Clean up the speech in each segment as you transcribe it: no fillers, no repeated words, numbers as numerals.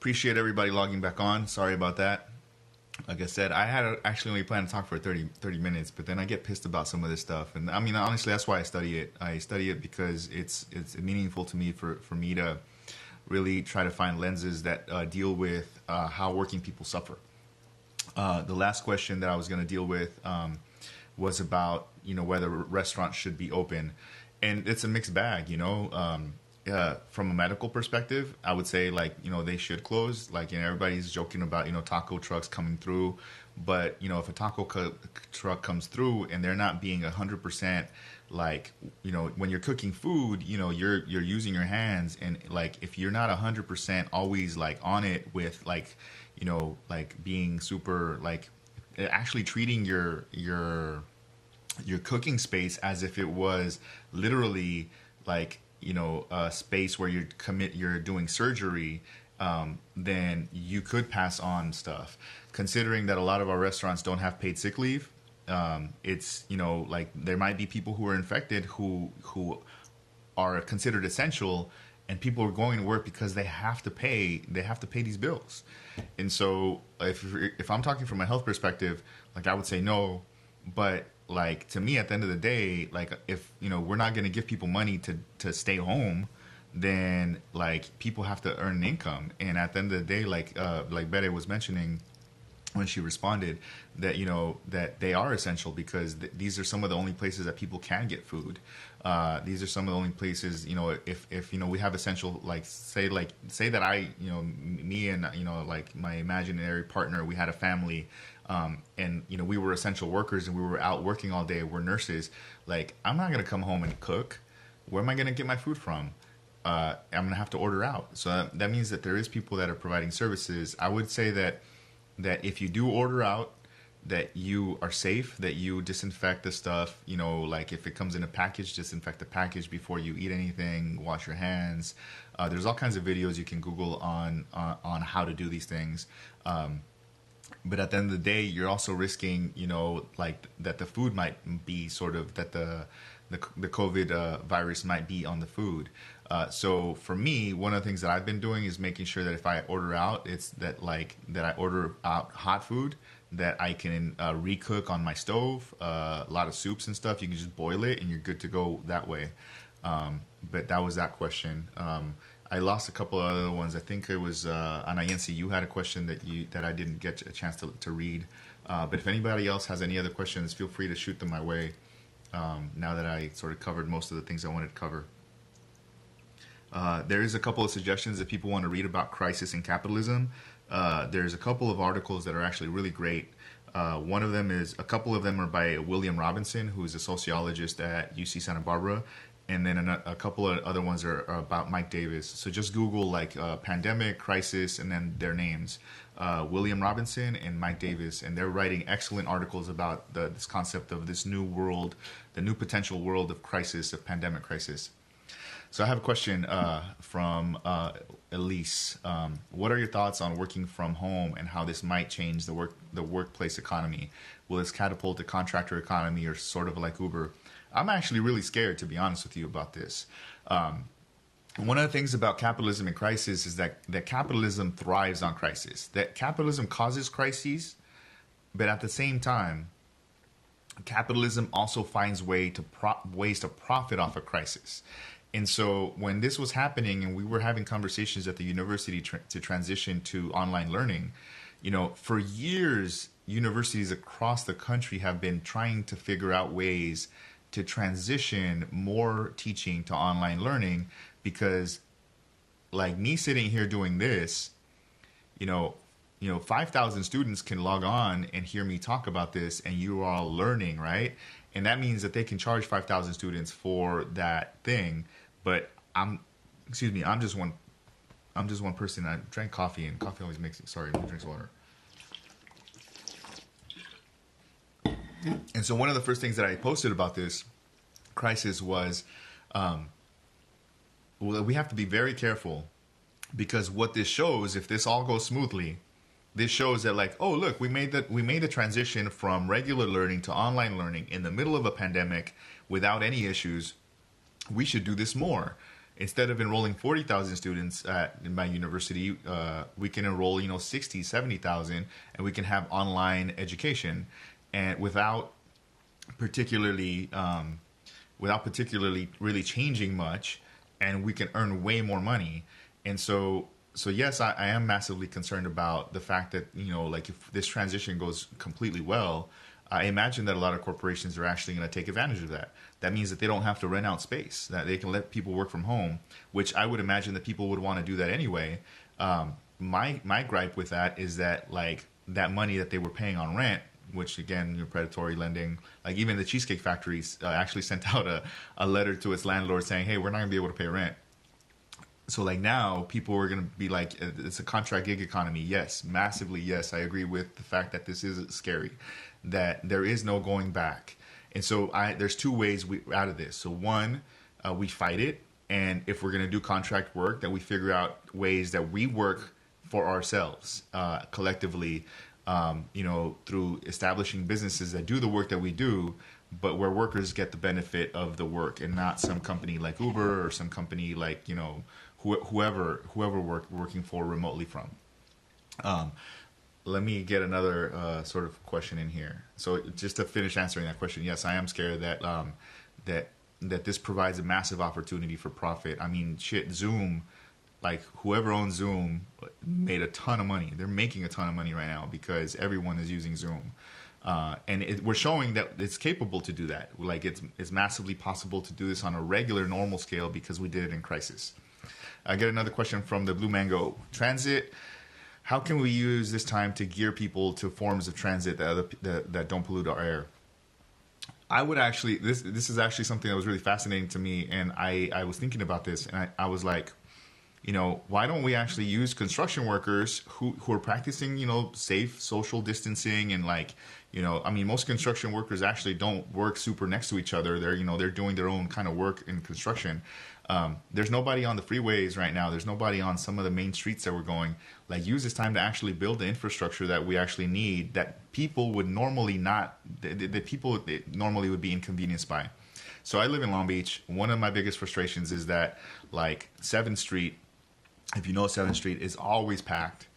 Appreciate everybody logging back on. Sorry about that. Like I said, I had actually only planned to talk for 30 minutes, but then I get pissed about some of this stuff. And I mean, honestly, that's why I study it. I study it because it's meaningful to me for me to really try to find lenses that deal with how working people suffer. The last question that I was going to deal with was about, whether restaurants should be open. And it's a mixed bag, from a medical perspective, I would say they should close. Everybody's joking about taco trucks coming through, but if a truck comes through and they're not being 100% when you're cooking food, you're using your hands, and if you're not 100% always on it with being super actually treating your cooking space as if it was literally a space where you're doing surgery, then you could pass on stuff. Considering that a lot of our restaurants don't have paid sick leave, it's there might be people who are infected who are considered essential, and people are going to work because they have to pay these bills. And so if I'm talking from a health perspective, I would say no. But to me, at the end of the day, if we're not going to give people money to stay home, then people have to earn an income. And at the end of the day, like Bede was mentioning when she responded, that that they are essential because these are some of the only places that people can get food. These are some of the only places, if we have essential, say that I, me and my imaginary partner, we had a family, and we were essential workers and we were out working all day. We're nurses. I'm not gonna come home and cook. Where am I gonna get my food from? I'm gonna have to order out. So that means that there is people that are providing services. I would say that if you do order out, that you are safe, that you disinfect the stuff, if it comes in a package, disinfect the package before you eat anything, wash your hands. There's all kinds of videos you can Google on how to do these things. But at the end of the day, you're also risking, that the food might be that the COVID virus might be on the food. So for me, one of the things that I've been doing is making sure that if I order out, it's that I order out hot food that I can recook on my stove. A lot of soups and stuff, you can just boil it and you're good to go that way. But that was that question. I lost a couple of other ones. I think it was Anayensi. You had a question that I didn't get a chance to read. But if anybody else has any other questions, feel free to shoot them my way. Now that I sort of covered most of the things I wanted to cover. There is a couple of suggestions that people want to read about crisis and capitalism. There's a couple of articles that are actually really great. One of them a couple of them are by William Robinson, who's a sociologist at UC Santa Barbara. And then a couple of other ones are about Mike Davis. So just Google pandemic, crisis, and then their names. William Robinson and Mike Davis. And they're writing excellent articles about this concept of this new world, the new potential world of crisis, of pandemic crisis. So I have a question from Elise. What are your thoughts on working from home and how this might change the workplace economy? Will this catapult the contractor economy or sort of like Uber? I'm actually really scared, to be honest with you, about this. One of the things about capitalism and crisis is that capitalism thrives on crisis. That capitalism causes crises, but at the same time, capitalism also finds ways to profit off a crisis. And so when this was happening and we were having conversations at the university to transition to online learning, for years, universities across the country have been trying to figure out ways to transition more teaching to online learning, because me sitting here doing this, 5,000 students can log on and hear me talk about this, and you are all learning, right? And that means that they can charge 5,000 students for that thing. But I'm just one person. I drank coffee, and coffee always makes it. Sorry, I'm gonna drink some water. And so one of the first things that I posted about this crisis was, we have to be very careful, because what this shows, if this all goes smoothly, this shows that oh look, we made the transition from regular learning to online learning in the middle of a pandemic without any issues. We should do this more. instead of enrolling 40,000 students in my university, we can enroll 60, 70,000, and we can have online education, and particularly without particularly really changing much, and we can earn way more money. And so yes, I am massively concerned about the fact that like if this transition goes completely well, I imagine that a lot of corporations are actually going to take advantage of that. That means that they don't have to rent out space, that they can let people work from home, which I would imagine that people would want to do that anyway. My gripe with that is that like that money that they were paying on rent, which again, predatory lending, like even the Cheesecake Factories actually sent out a letter to its landlord saying, hey, we're not going to be able to pay rent. So like now people are going to be like, it's a contract gig economy. Yes, massively. Yes, I agree with the fact that this is scary, that there is no going back. And so there's two ways out of this. So one, we fight it. And if we're going to do contract work, that we figure out ways that we work for ourselves collectively, through establishing businesses that do the work that we do, but where workers get the benefit of the work and not some company like Uber or some company like, whoever working for remotely from. Let me get another sort of question in here. So just to finish answering that question, yes, I am scared that that this provides a massive opportunity for profit. I mean, shit, Zoom, like whoever owns Zoom made a ton of money. They're making a ton of money right now because everyone is using Zoom. And we're showing that it's capable to do that. Like it's massively possible to do this on a regular, normal scale because we did it in crisis. I get another question from the Blue Mango. Transit, how can we use this time to gear people to forms of transit that don't pollute our air? I would actually, this is actually something that was really fascinating to me, and I was thinking about this, and I was like, why don't we actually use construction workers who are practicing, safe social distancing and like, most construction workers actually don't work super next to each other. They're doing their own kind of work in construction. There's nobody on the freeways right now. There's nobody on some of the main streets that we're going. Like, use this time to actually build the infrastructure that we actually need, that people would normally not, that people normally would be inconvenienced by. So I live in Long Beach. One of my biggest frustrations is that, like, 7th Street, if you know 7th Street, is always packed.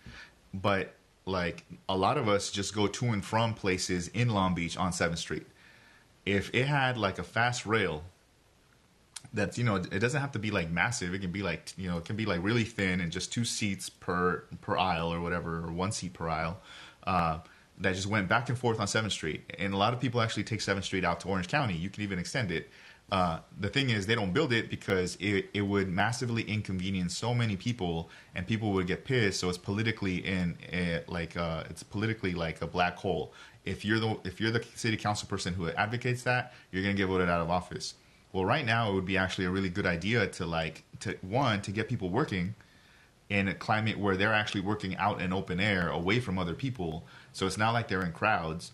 But, like, a lot of us just go to and from places in Long Beach on 7th Street. If it had, like, a fast rail that's, it doesn't have to be, like, massive. It can be, like, it can be, like, really thin and just 2 seats per aisle or whatever, or 1 seat per aisle, that just went back and forth on 7th Street. And a lot of people actually take 7th Street out to Orange County. You can even extend it. The thing is, they don't build it because it would massively inconvenience so many people, and people would get pissed. So it's politically it's politically like a black hole. If you're the city council person who advocates that, you're gonna get voted out of office. Well, right now it would be actually a really good idea to get people working in a climate where they're actually working out in open air, away from other people. So it's not like they're in crowds.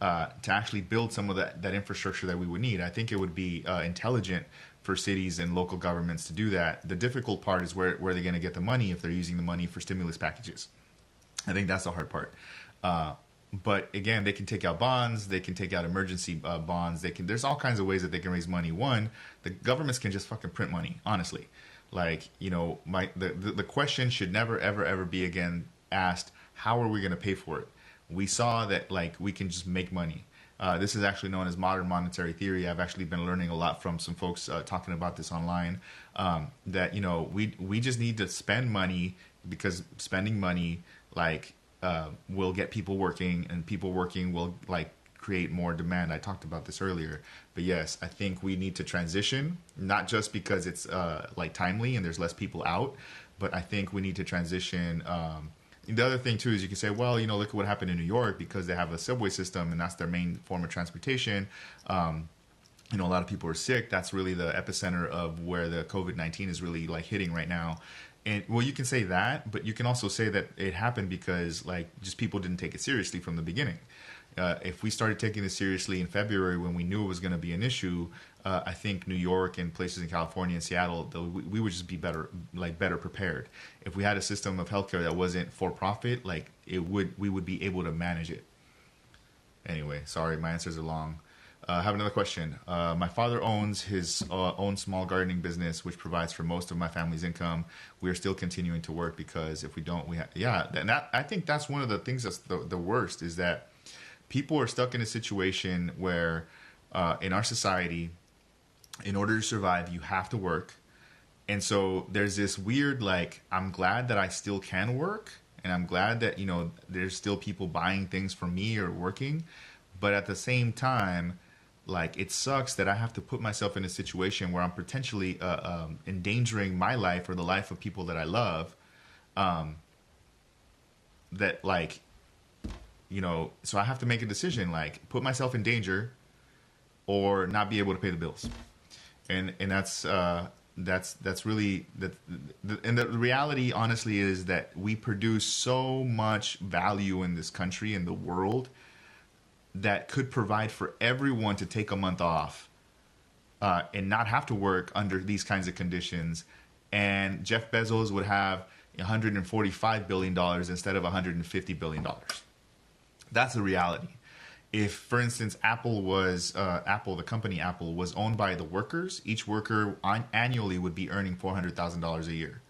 To actually build some of that infrastructure that we would need. I think it would be intelligent for cities and local governments to do that. The difficult part is where they're going to get the money if they're using the money for stimulus packages. I think that's the hard part. But again, they can take out bonds. They can take out emergency bonds. There's all kinds of ways that they can raise money. One, the governments can just fucking print money, honestly. Like, the question should never, ever, ever be again asked, how are we going to pay for it? We saw that, like, we can just make money. This is actually known as modern monetary theory. I've actually been learning a lot from some folks talking about this online, that, we just need to spend money, because spending money, like, will get people working, and people working will, like, create more demand. I talked about this earlier. But yes, I think we need to transition, not just because it's, like, timely and there's less people out, but I think we need to transition. The other thing, too, is you can say, well, look at what happened in New York, because they have a subway system and that's their main form of transportation. A lot of people are sick. That's really the epicenter of where the COVID-19 is really, like, hitting right now. And, well, you can say that, but you can also say that it happened because, like, just people didn't take it seriously from the beginning. If we started taking this seriously in February when we knew it was going to be an issue, I think New York and places in California and Seattle, we would just be better prepared. If we had a system of healthcare that wasn't for profit, we would be able to manage it. Anyway, sorry, my answers are long. I have another question. My father owns his own small gardening business, which provides for most of my family's income. We are still continuing to work because if we don't, yeah. And I think that's one of the things that's the worst is that people are stuck in a situation where, in our society, in order to survive, you have to work. And so there's this weird, like, I'm glad that I still can work. And I'm glad that, there's still people buying things for me or working. But at the same time, like, it sucks that I have to put myself in a situation where I'm potentially endangering my life or the life of people that I love. Um, that, like, so I have to make a decision, like, put myself in danger or not be able to pay the bills. And that's really and the reality honestly is that we produce so much value in this country in the world that could provide for everyone to take a month off and not have to work under these kinds of conditions, and Jeff Bezos would have $145 billion instead of $150 billion. That's the reality. If, for instance, Apple, the company Apple, was owned by the workers, each worker annually would be earning $400,000 a year.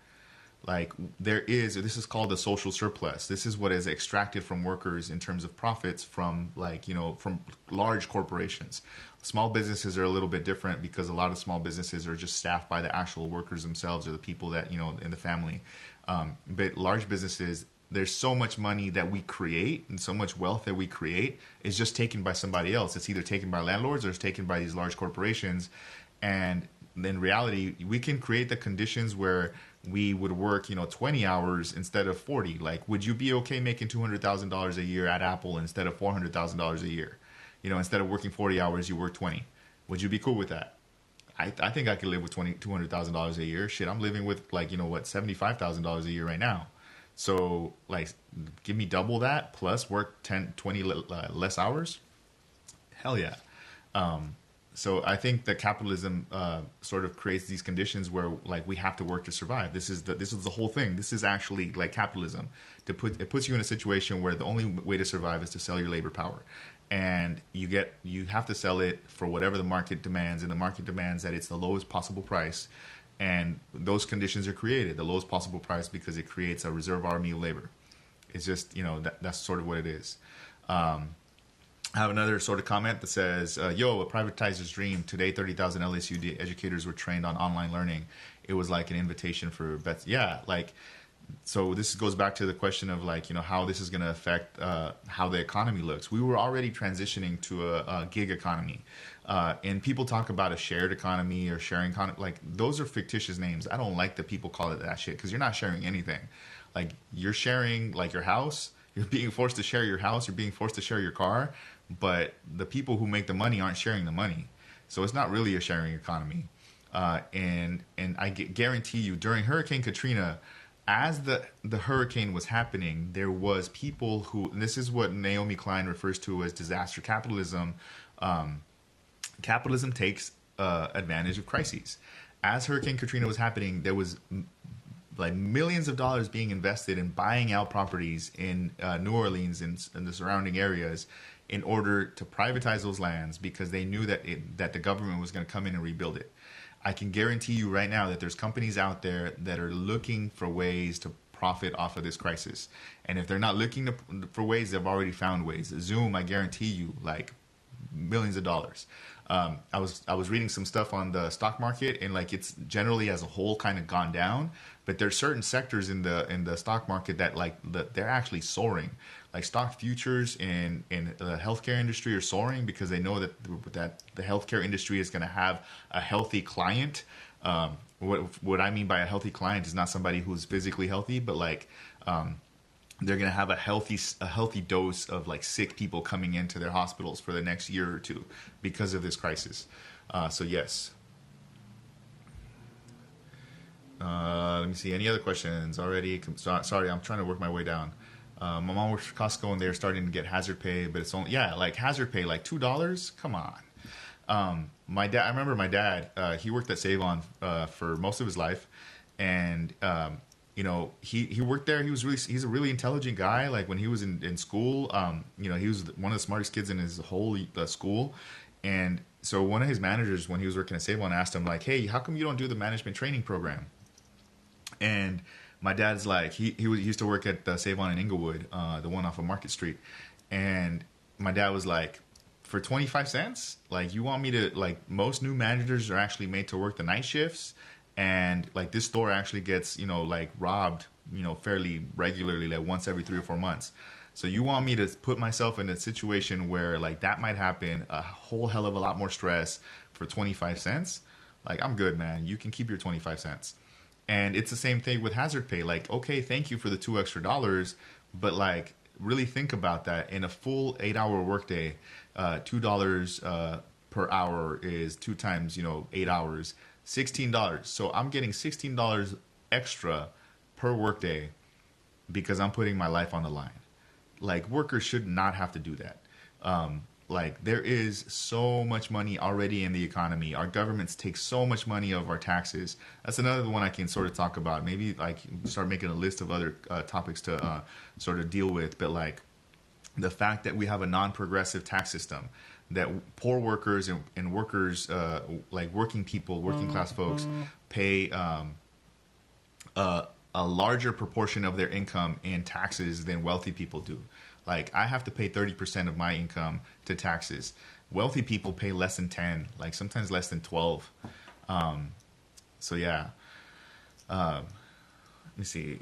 Like, this is called a social surplus. This is what is extracted from workers in terms of profits from, like, from large corporations. Small businesses are a little bit different because a lot of small businesses are just staffed by the actual workers themselves or the people that, in the family. But large businesses, there's so much money that we create and so much wealth that we create is just taken by somebody else. It's either taken by landlords or it's taken by these large corporations. And in reality, we can create the conditions where we would work, 20 hours instead of 40. Like, would you be okay making $200,000 a year at Apple instead of $400,000 a year? Instead of working 40 hours, you work 20. Would you be cool with that? I think I could live with $200,000 a year. Shit, I'm living with, like, $75,000 a year right now. So, like, give me double that plus work 10, 20 less hours. Hell yeah. So I think that capitalism sort of creates these conditions where, like, we have to work to survive. This is the whole thing. This is actually like capitalism. It puts you in a situation where the only way to survive is to sell your labor power, and you have to sell it for whatever the market demands, and the market demands that it's the lowest possible price, and those conditions are created, the lowest possible price, because it creates a reserve army of labor. It's just that's sort of what it is. I have another sort of comment that says, yo, a privatizer's dream. Today, 30,000 LSU educators were trained on online learning. It was like an invitation for bets. Yeah, like, so this goes back to the question of, like, how this is going to affect how the economy looks. We were already transitioning to a gig economy. And people talk about a shared economy or sharing economy. Like, those are fictitious names. I don't like that people call it that shit because you're not sharing anything. Like, you're sharing, like, your house. You're being forced to share your house. You're being forced to share your car. But the people who make the money aren't sharing the money. So it's not really a sharing economy. And I guarantee you, during Hurricane Katrina, as the hurricane was happening, there was people who, and this is what Naomi Klein refers to as disaster capitalism. Capitalism takes advantage of crises. As Hurricane Katrina was happening, there was like millions of dollars being invested in buying out properties in New Orleans and the surrounding areas in order to privatize those lands because they knew that the government was going to come in and rebuild it. I can guarantee you right now that there's companies out there that are looking for ways to profit off of this crisis. And if they're not looking for ways, they've already found ways. Zoom, I guarantee you, like, millions of dollars. I was reading some stuff on the stock market, and, like, it's generally as a whole kind of gone down, but there's certain sectors in the stock market that, like, they're actually soaring. Like, stock futures in the healthcare industry are soaring because they know that the healthcare industry is going to have a healthy client. What I mean by a healthy client is not somebody who's physically healthy, but, like, they're going to have a healthy dose of, like, sick people coming into their hospitals for the next year or two because of this crisis. So yes. Let me see. Any other questions already? Sorry, I'm trying to work my way down. My mom works for Costco and they're starting to get hazard pay, but it's only, like hazard pay, like $2. Come on. My dad, I remember my dad, he worked at Save-On for most of his life. And, he worked there. He's a really intelligent guy. Like, when he was in school, he was one of the smartest kids in his whole school. And so one of his managers, when he was working at Save On, asked him like, "Hey, how come you don't do the management training program?" And my dad's like, he used to work at Save On in Inglewood, the one off of Market Street, and my dad was like, for 25 cents, like you want me to, like, most new managers are actually made to work the night shifts, and like this store actually gets, you know, like robbed, you know, fairly regularly, like once every 3 or 4 months. So you want me to put myself in a situation where like that might happen, a whole hell of a lot more stress for 25 cents? Like, I'm good, man. You can keep your 25 cents. And it's the same thing with hazard pay. Like, okay, thank you for the $2 extra, but like, really think about that. In a full 8 hour workday, $2 per hour is two times, you know, 8 hours, $16. So I'm getting $16 extra per workday because I'm putting my life on the line. Like, workers should not have to do that. Like, there is so much money already in the economy. Our governments take so much money of our taxes. That's another one I can sort of talk about. Maybe like start making a list of other topics to sort of deal with. But like the fact that we have a non-progressive tax system, that poor workers and workers, like working people, working class folks, pay a larger proportion of their income in taxes than wealthy people do. Like, I have to pay 30% of my income to taxes. Wealthy people pay less than 10, like sometimes less than 12. So yeah. Let me see.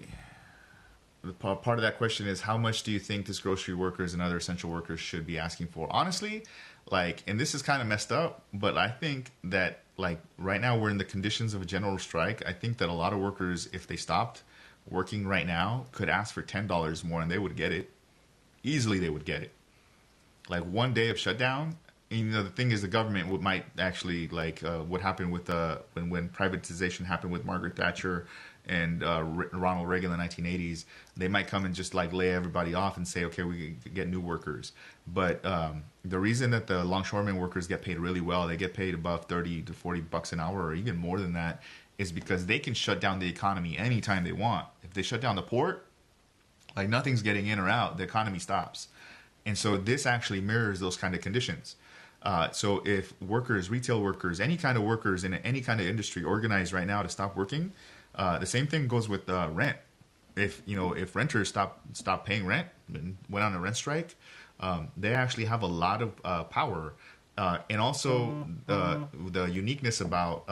Part of that question is, how much do you think this grocery workers and other essential workers should be asking for? Honestly, like, and this is kind of messed up, but I think that like right now we're in the conditions of a general strike. I think that a lot of workers, if they stopped working right now, could ask for $10 more and they would get it. Easily they would get it. Like, one day of shutdown. And, you know, the thing is, the government might actually, like what happened with when privatization happened with Margaret Thatcher and Ronald Reagan in the 1980s. They might come and just like lay everybody off and say, okay, we can get new workers. But the reason that the longshoreman workers get paid really well, they get paid above 30 to 40 bucks an hour or even more than that, is because they can shut down the economy anytime they want. If they shut down the port, like, nothing's getting in or out, the economy stops. And so this actually mirrors those kind of conditions. So if workers, retail workers, any kind of workers in any kind of industry organize right now to stop working, the same thing goes with rent. If renters stop paying rent and went on a rent strike, they actually have a lot of power. And also the uniqueness about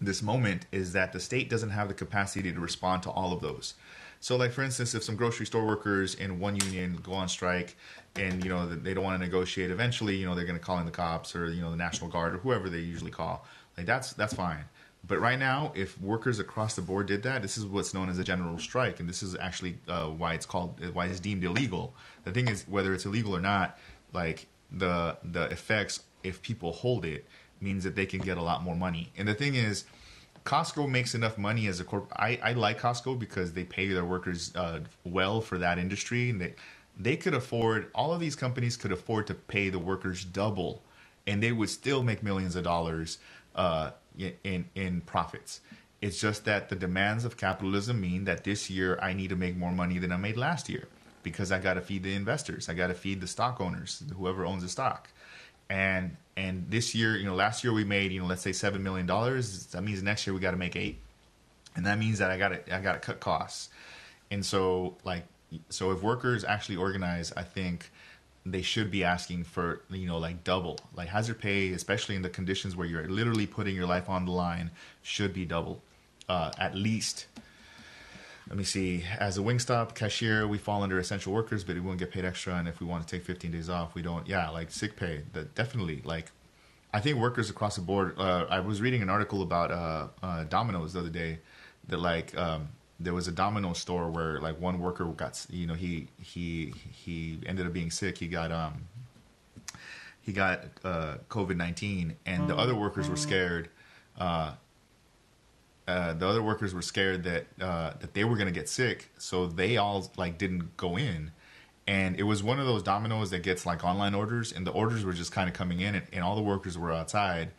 this moment is that the state doesn't have the capacity to respond to all of those. So, like, for instance, if some grocery store workers in one union go on strike and, you know, they don't want to negotiate, eventually, you know, they're going to call in the cops or, you know, the National Guard or whoever they usually call. Like, that's fine. But right now, if workers across the board did that, this is what's known as a general strike. And this is actually why it's deemed illegal. The thing is, whether it's illegal or not, like, the effects, if people hold it, means that they can get a lot more money. And the thing is, Costco makes enough money as a corp. I like Costco because they pay their workers well for that industry, and they could afford, all of these companies could afford to pay the workers double, and they would still make millions of dollars in profits. It's just that the demands of capitalism mean that this year I need to make more money than I made last year because I got to feed the investors, I got to feed the stock owners, whoever owns the stock. And this year, you know, last year we made, you know, let's say $7 million. That means next year we got to make 8, and that means that I got to cut costs. And so, like, so if workers actually organize, I think they should be asking for, you know, like double. Like, hazard pay, especially in the conditions where you're literally putting your life on the line, should be double, at least. Let me see. As a Wingstop cashier, we fall under essential workers, but we won't get paid extra. And if we want to take 15 days off, we don't. Yeah, like sick pay. That definitely. Like, I think workers across the board. I was reading an article about Domino's the other day. That like there was a Domino's store where like one worker got, you know, he ended up being sick. He got COVID-19, and the other workers were scared. The other workers were scared that they were going to get sick, so they all like didn't go in. And it was one of those Domino's that gets like online orders, and the orders were just kind of coming in, and all the workers were outside,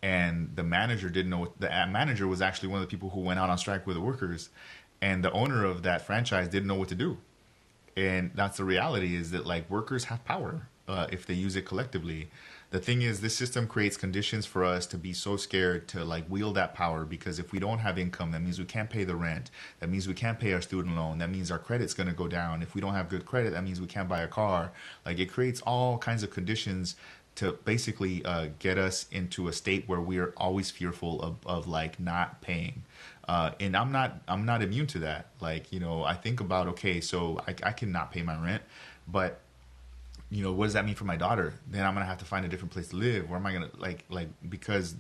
and the manager didn't know. The manager was actually one of the people who went out on strike with the workers, and the owner of that franchise didn't know what to do. And that's the reality, is that like workers have power if they use it collectively. The thing is, this system creates conditions for us to be so scared to like wield that power, because if we don't have income, that means we can't pay the rent. That means we can't pay our student loan. That means our credit's going to go down. If we don't have good credit, that means we can't buy a car. Like, it creates all kinds of conditions to basically get us into a state where we are always fearful of like not paying. And I'm not immune to that. Like, I think about, okay, so I cannot pay my rent, but what does that mean for my daughter? Then I'm gonna have to find a different place to live. Where am I gonna like because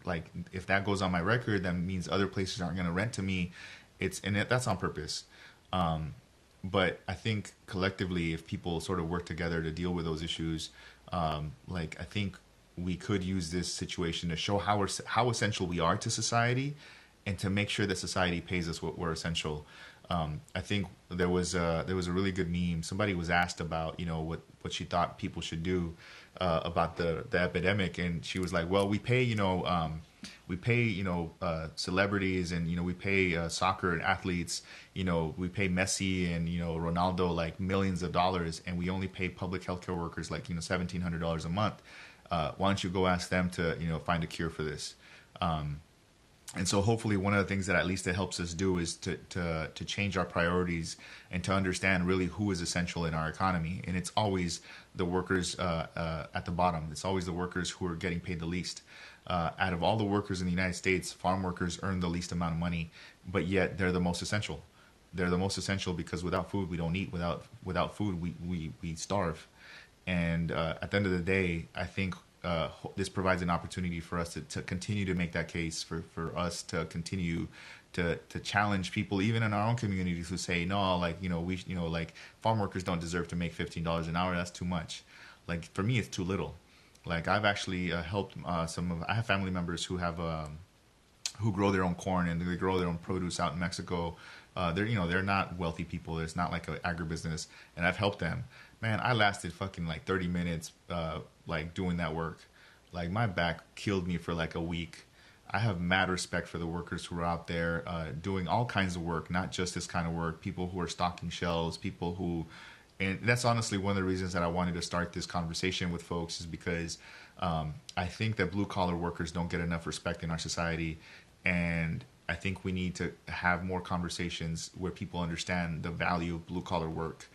like if that goes on my record, that means other places aren't gonna rent to me. That's on purpose. But I think collectively, if people sort of work together to deal with those issues, like I think we could use this situation to show how essential we are to society, and to make sure that society pays us what we're essential. I think there was a really good meme. Somebody was asked about what she thought people should do about the epidemic, and she was like, well, we pay celebrities, and we pay soccer and athletes, we pay Messi and Ronaldo like millions of dollars, and we only pay public healthcare workers like $1,700 a month. Why don't you go ask them to find a cure for this? And so hopefully one of the things that at least it helps us do is to change our priorities, and to understand really who is essential in our economy. And it's always the workers at the bottom. It's always the workers who are getting paid the least. Out of all the workers in the United States, farm workers earn the least amount of money, but yet they're the most essential. They're the most essential because without food, we don't eat. Without food, we starve. And at the end of the day, I think this provides an opportunity for us to continue to make that case, for us to continue to challenge people, even in our own communities, who say, no, like, like farm workers don't deserve to make $15 an hour. That's too much. Like, for me, it's too little. Like, I've actually helped I have family members who grow their own corn, and they grow their own produce out in Mexico. They're not wealthy people. It's not like an agribusiness, and I've helped them. Man, I lasted fucking like 30 minutes, like doing that work. Like, my back killed me for like a week. I have mad respect for the workers who are out there doing all kinds of work, not just this kind of work. People who are stocking shelves, and that's honestly one of the reasons that I wanted to start this conversation with folks, is because I think that blue collar workers don't get enough respect in our society, and I think we need to have more conversations where people understand the value of blue collar work.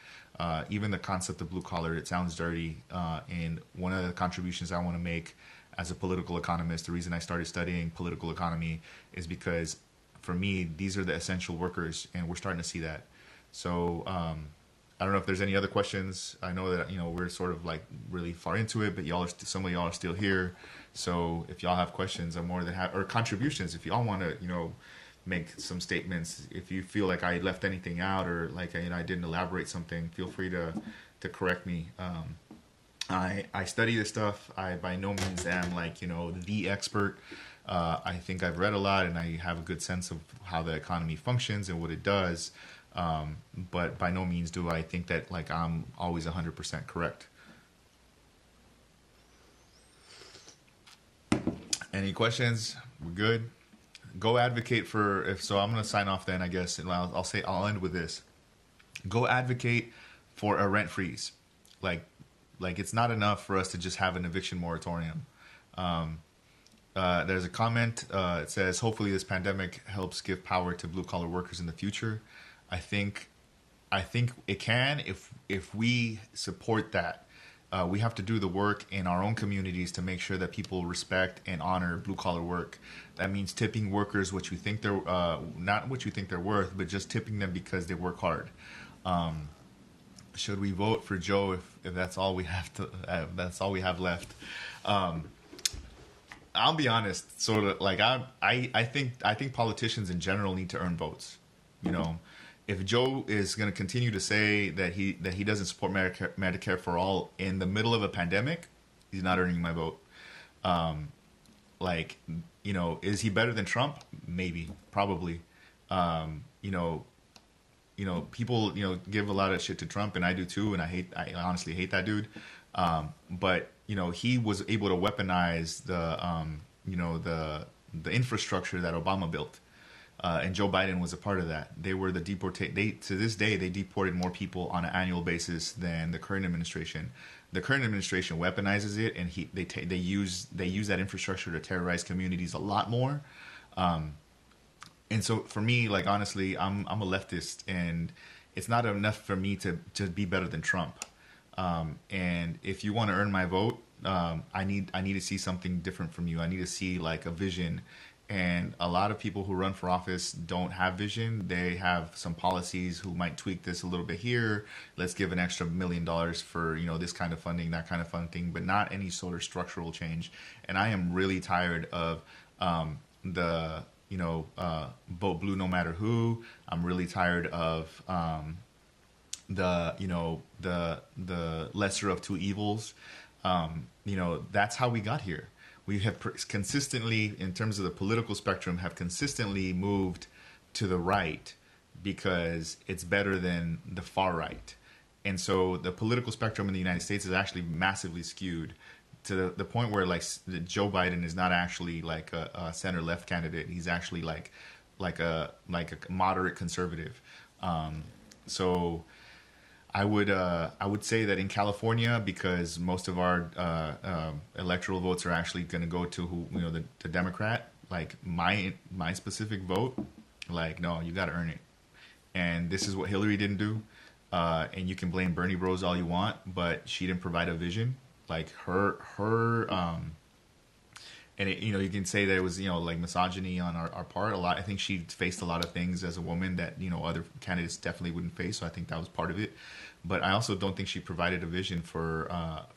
Even the concept of blue collar, it sounds dirty. And one of the contributions I want to make as a political economist, the reason I started studying political economy, is because for me, these are the essential workers, and we're starting to see that. So I don't know if there's any other questions. I know that we're sort of like really far into it, but some of y'all are still here. So if y'all have questions, I'm more than happy, or contributions. If y'all want to make some statements, if you feel like I left anything out, or like I didn't elaborate something, feel free to correct me. I study this stuff. I by no means am like the expert. I think I've read a lot, and I have a good sense of how the economy functions and what it does. But by no means do I think that like I'm always 100% correct. Any questions? We're good. Go advocate for, if so, I'm going to sign off then, I guess, and I'll end with this. Go advocate for a rent freeze. Like it's not enough for us to just have an eviction moratorium. There's a comment. It says, hopefully this pandemic helps give power to blue collar workers in the future. I think it can, if we support that. We have to do the work in our own communities to make sure that people respect and honor blue collar work. That means tipping workers what you think they're not what you think they're worth, but just tipping them because they work hard. Should we vote for Joe if that's all we have to? That's all we have left. I'll be honest. Sort of like I think politicians in general need to earn votes. If Joe is going to continue to say that he doesn't support Medicare for all in the middle of a pandemic, he's not earning my vote. Is he better than Trump? Maybe, probably. People give a lot of shit to Trump, and I do too, and I honestly hate that dude. But he was able to weaponize the infrastructure that Obama built. And Joe Biden was a part of that. They were to this day, they deported more people on an annual basis than the current administration. the current administration weaponizes it, and they use that infrastructure to terrorize communities a lot more. And so for me, like honestly, I'm a leftist, and it's not enough for me to be better than Trump. And if you want to earn my vote, I need to see something different from you. I need to see like a vision. And a lot of people who run for office don't have vision. They have some policies who might tweak this a little bit here. Let's give an extra $1 million for this kind of funding, that kind of funding, but not any sort of structural change. And I am really tired of the vote blue no matter who. I'm really tired of the lesser of two evils. That's how we got here. We have consistently, in terms of the political spectrum, have consistently moved to the right because it's better than the far right. And so the political spectrum in the United States is actually massively skewed to the point where like Joe Biden is not actually like a center left candidate. He's actually like a moderate conservative. So I would say that in California, because most of our electoral votes are actually going to go to the Democrat. Like my specific vote, like no, you got to earn it, and this is what Hillary didn't do. And you can blame Bernie Bros all you want, but she didn't provide a vision. Like her and you can say that it was like misogyny on our part a lot. I think she faced a lot of things as a woman that other candidates definitely wouldn't face. So I think that was part of it. But I also don't think she provided a vision for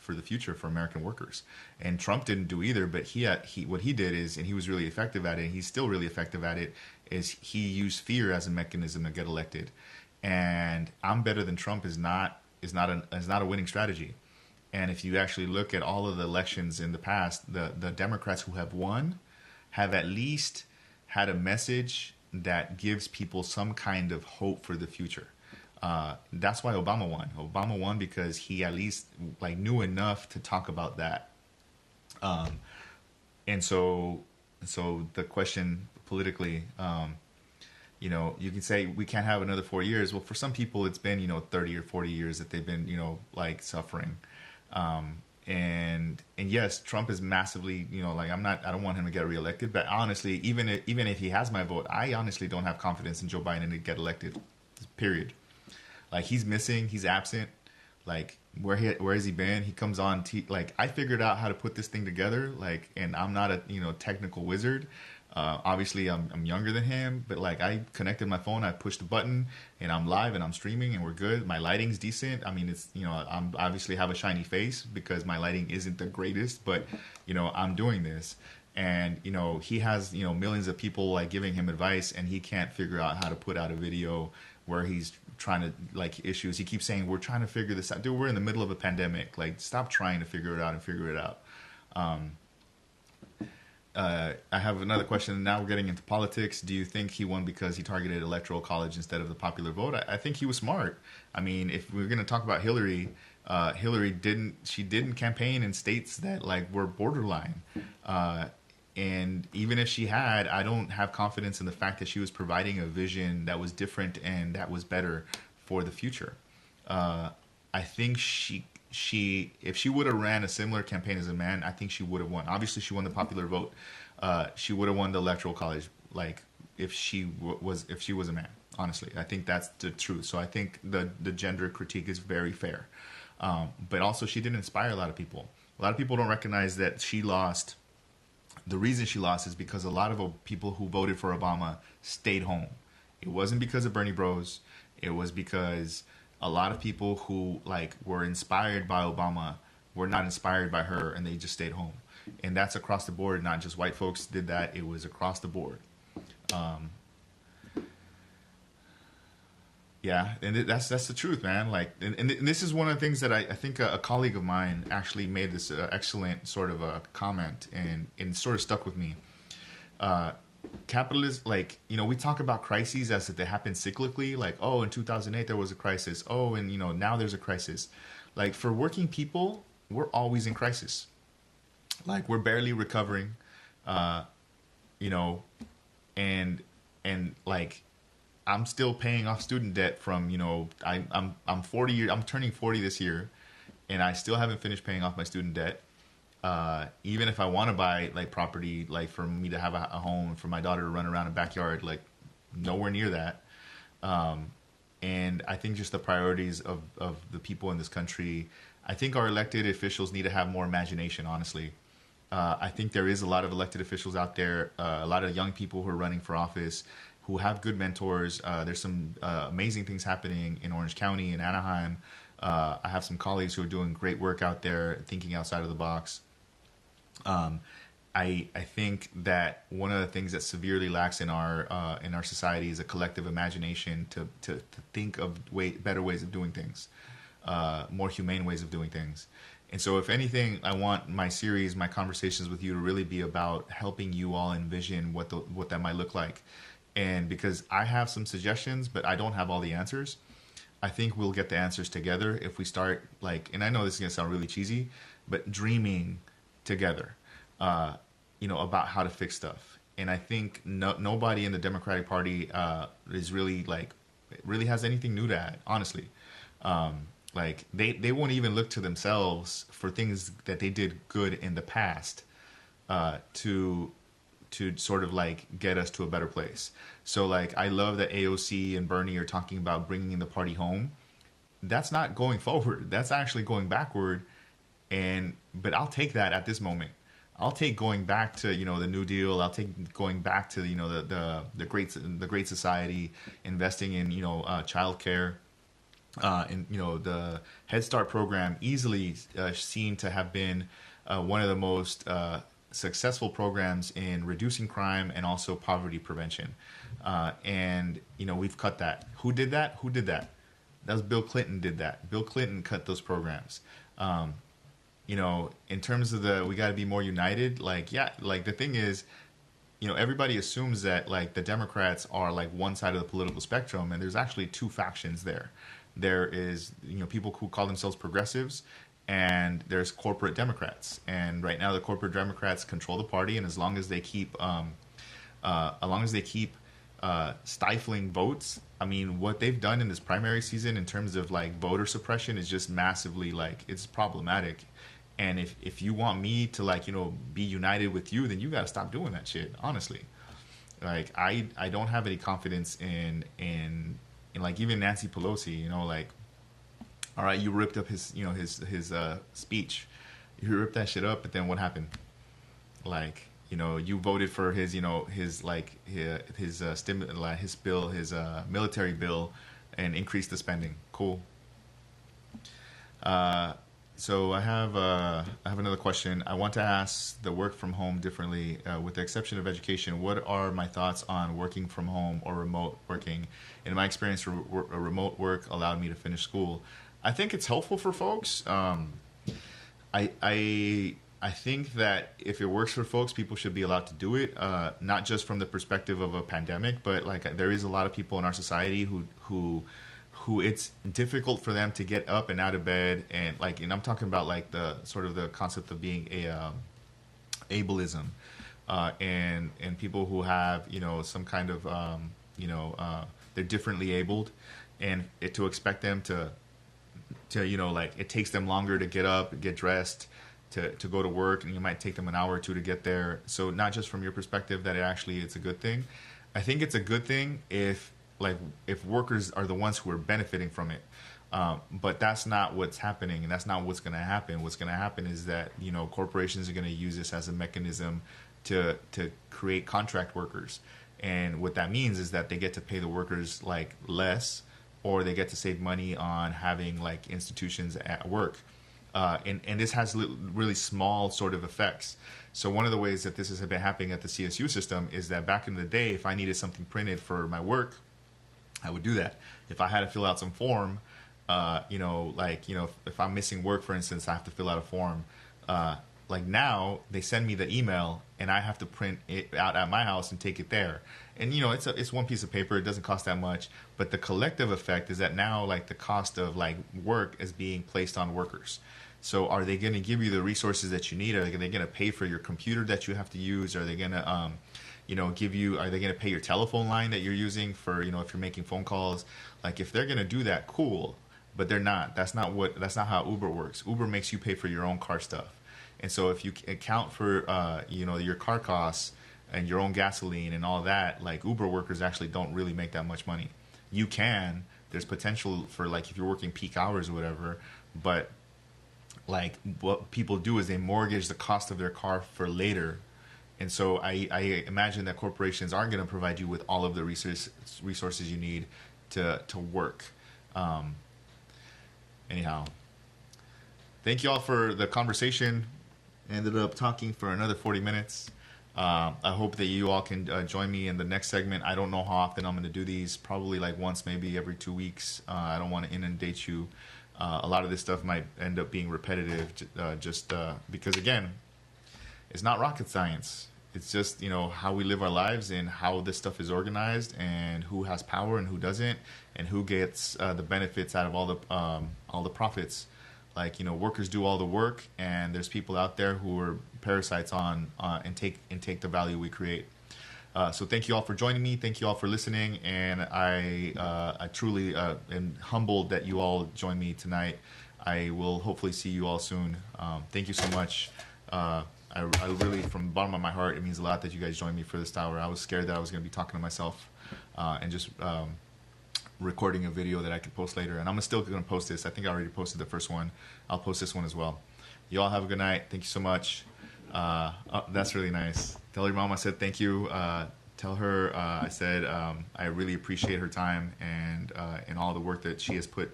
the future for American workers. And Trump didn't do either. But he what he did is, and he was really effective at it. And he's still really effective at it. Is he used fear as a mechanism to get elected. And I'm better than Trump is not a winning strategy. And if you actually look at all of the elections in the past, the Democrats who have won have at least had a message that gives people some kind of hope for the future. That's why Obama won. Obama won because he at least like knew enough to talk about that. And so the question politically, you can say we can't have another 4 years. Well, for some people, it's been 30 or 40 years that they've been like suffering. And yes, Trump is massively, like I don't want him to get reelected, but honestly, even if he has my vote, I honestly don't have confidence in Joe Biden to get elected, period. Like he's missing, he's absent. Like where has he been? He comes on, like I figured out how to put this thing together. Like, and I'm not a, technical wizard. Obviously I'm younger than him, but like I connected my phone, I pushed the button and I'm live and I'm streaming and we're good. My lighting's decent. I mean, it's, I'm obviously have a shiny face because my lighting isn't the greatest, but I'm doing this. And, he has, millions of people like giving him advice and he can't figure out how to put out a video where he's trying to like issues. He keeps saying, we're trying to figure this out. Dude, we're in the middle of a pandemic. Like stop trying to figure it out and figure it out. I have another question. Now we're getting into politics. Do you think he won because he targeted electoral college instead of the popular vote? I think he was smart. I mean, if we're going to talk about Hillary, Hillary didn't campaign in states that like were borderline. And even if she had, I don't have confidence in the fact that she was providing a vision that was different and that was better for the future. I think if she would have ran a similar campaign as a man, I think she would have won. Obviously, she won the popular vote. She would have won the electoral college, like if she was a man. Honestly, I think that's the truth. So I think the gender critique is very fair. But also, she didn't inspire a lot of people. A lot of people don't recognize that she lost. The reason she lost is because a lot of people who voted for Obama stayed home. It wasn't because of Bernie Bros. It was because a lot of people who like were inspired by Obama were not inspired by her and they just stayed home. And that's across the board. Not just white folks did that. It was across the board. Yeah, and that's the truth, man. Like, and this is one of the things that I think a colleague of mine actually made this excellent sort of a comment, and sort of stuck with me. Capitalism, like, we talk about crises as if they happen cyclically. Like, oh, in 2008 there was a crisis. Oh, and now there's a crisis. Like for working people, we're always in crisis. Like we're barely recovering, and like. I'm still paying off student debt from I'm 40 years. I'm turning 40 this year, and I still haven't finished paying off my student debt. Even if I want to buy like property, like for me to have a home, for my daughter to run around a backyard, like nowhere near that. Um, and I think just the priorities of the people in this country, I think our elected officials need to have more imagination, honestly. I think there is a lot of elected officials out there, a lot of young people who are running for office who have good mentors. There's some amazing things happening in Orange County and Anaheim. I have some colleagues who are doing great work out there, thinking outside of the box. Um, I think that one of the things that severely lacks in our society is a collective imagination to think of better ways of doing things, more humane ways of doing things. And so, if anything, I want my series, my conversations with you to really be about helping you all envision what that might look like. And because I have some suggestions, but I don't have all the answers, I think we'll get the answers together if we start like, and I know this is gonna sound really cheesy, but dreaming together, uh, about how to fix stuff. And I think nobody in the Democratic Party is really like really has anything new to add, honestly. Like they won't even look to themselves for things that they did good in the past to sort of like get us to a better place. So like I love that AOC and Bernie are talking about bringing the party home. That's not going forward. That's actually going backward. And but I'll take that at this moment. I'll take going back to the New Deal. I'll take going back to the Great Society, investing in childcare, and the Head Start program, easily seen to have been one of the most successful programs in reducing crime and also poverty prevention. And we've cut that. Who did that? Who did that? That was Bill Clinton did that. Bill Clinton cut those programs. In terms of we got to be more united. Like, yeah, like the thing is, everybody assumes that like the Democrats are like one side of the political spectrum, and there's actually two factions there. There is, people who call themselves progressives, and there's corporate Democrats. And right now, the corporate Democrats control the party, and as long as they keep, stifling votes, I mean, what they've done in this primary season in terms of like voter suppression is just massively like it's problematic. And if you want me to like be united with you, then you got to stop doing that shit. Honestly, like I don't have any confidence in like even Nancy Pelosi. Like, all right, you ripped up his speech, you ripped that shit up, but then what happened? Like, you voted for his bill, his military bill, and increased the spending. Cool. So I have another question. I want to ask the work from home differently. With the exception of education, what are my thoughts on working from home or remote working? In my experience, remote work allowed me to finish school. I think it's helpful for folks. I I think that if it works for folks, people should be allowed to do it. Not just from the perspective of a pandemic, but like there is a lot of people in our society who it's difficult for them to get up and out of bed, and I'm talking about like the sort of the concept of being a ableism, and people who have some kind of they're differently abled, and to expect them to like it takes them longer to get up, get dressed, to go to work, and it might take them an hour or two to get there. So not just from your perspective that it's a good thing. I think it's a good thing if workers are the ones who are benefiting from it. But that's not what's happening, and that's not what's going to happen. What's going to happen is that corporations are going to use this as a mechanism to create contract workers, and what that means is that they get to pay the workers like less, or they get to save money on having like institutions at work. And this has really small sort of effects. So one of the ways that this has been happening at the CSU system is that back in the day, if I needed something printed for my work, I would do that. If I had to fill out some form, if I'm missing work, for instance, I have to fill out a form. Like now, they send me the email, and I have to print it out at my house and take it there. And it's one piece of paper; it doesn't cost that much. But the collective effect is that now, like the cost of like work is being placed on workers. So, are they going to give you the resources that you need? Are they going to pay for your computer that you have to use? Are they going to give you? Are they going to pay your telephone line that you're using for if you're making phone calls? Like if they're going to do that, cool. but they're not. That's not how Uber works. Uber makes you pay for your own car stuff. And so if you account for your car costs and your own gasoline and all that, like Uber workers actually don't really make that much money. You can. There's potential for like if you're working peak hours or whatever, but like what people do is they mortgage the cost of their car for later. And so I imagine that corporations aren't going to provide you with all of the resources you need to work. Um, Anyhow, thank you all for the conversation. Ended up talking for another 40 minutes. I hope that you all can join me in the next segment. I don't know how often I'm going to do these. Probably like once, maybe every 2 weeks. I don't want to inundate you. A lot of this stuff might end up being repetitive, just because again, it's not rocket science. It's just how we live our lives and how this stuff is organized and who has power and who doesn't and who gets the benefits out of all the profits. Like workers do all the work, and there's people out there who are parasites on and take the value we create. So thank you all for joining me. Thank you all for listening, and I truly am humbled that you all joined me tonight. I will hopefully see you all soon. Thank you so much. I really, from the bottom of my heart, it means a lot that you guys joined me for this hour. I was scared that I was going to be talking to myself and just recording a video that I could post later. And I'm still going to post this. I think I already posted the first one. I'll post this one as well. You all have a good night. Thank you so much. Oh, that's really nice. Tell your mom I said thank you. Tell her I said I really appreciate her time and all the work that she has put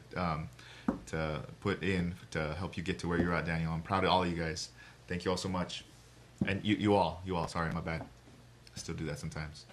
in to help you get to where you're at, Daniel. I'm proud of all of you guys. Thank you all so much. And you all. Sorry, my bad. I still do that sometimes.